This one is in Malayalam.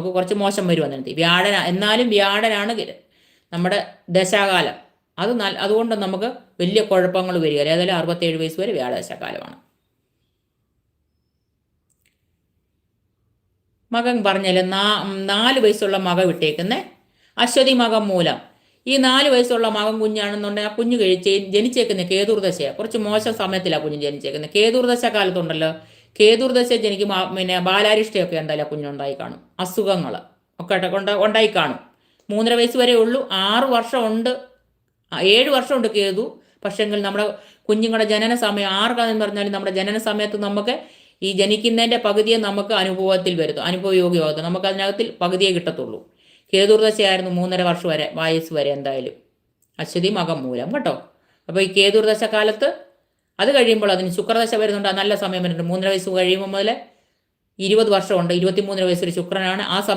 നമുക്ക് കുറച്ച് മോശം വരും അതിനകത്ത് എന്നാലും വ്യാഴനാണ് നമ്മുടെ ദശാകാലം. അതുകൊണ്ട് നമുക്ക് വലിയ കുഴപ്പങ്ങൾ വരികയില്ല. ഏതായാലും 67 വയസ്സ് വരെ വ്യാഴദശാകാലമാണ്. മകൻ പറഞ്ഞാൽ 4 വയസ്സുള്ള മകൻ വിട്ടേക്കുന്നേ അശ്വതി മകം മൂലം. ഈ 4 വയസ്സുള്ള മകൻ കുഞ്ഞാണെന്നുണ്ടെങ്കിൽ ആ കുഞ്ഞ് ജനിച്ചേക്കുന്ന കേതുർദശയാണ്. കുറച്ച് മോശം സമയത്തിലാണ് കുഞ്ഞ് ജനിച്ചേക്കുന്നത്. കേതുർദശ കാലത്തുണ്ടല്ലോ, കേതുർദശ ജനിക്കും പിന്നെ ബാലാരിഷ്ടയൊക്കെ എന്തായാലും ആ കുഞ്ഞുണ്ടായി കാണും. അസുഖങ്ങൾ ഒക്കെ ഉണ്ടായി കാണും. 3.5 വയസ്സ് വരെ ഉള്ളൂ. 6 വർഷമുണ്ട്, 7 വർഷമുണ്ട് കേതു. പക്ഷെങ്കിൽ നമ്മുടെ കുഞ്ഞുങ്ങളുടെ ജനന സമയം 6 എന്ന് പറഞ്ഞാൽ നമ്മുടെ ജനന സമയത്ത് നമുക്ക് ഈ ജനിക്കുന്നതിൻ്റെ പകുതിയെ നമുക്ക് അനുഭവത്തിൽ വരുത്തും, അനുഭവയോഗ്യമാകും. നമുക്ക് അതിനകത്തിൽ പകുതിയെ കിട്ടത്തുള്ളൂ. കേതുർദശയായിരുന്നു 3.5 വർഷം വരെ, വയസ്സ് വരെ എന്തായാലും അശ്വതി മകം മൂലം കേട്ടോ. അപ്പോൾ ഈ കേതുർദശ കാലത്ത് അത് കഴിയുമ്പോൾ അതിന് ശുക്രദശ വരുന്നുണ്ട്. നല്ല സമയം വരുന്നുണ്ട്. 3.5 വയസ്സ് കഴിയുമ്പോൾ മുതൽ 20 വർഷമുണ്ട്. 23 വയസ്സൊരു ശുക്രനാണ്. ആ സമയം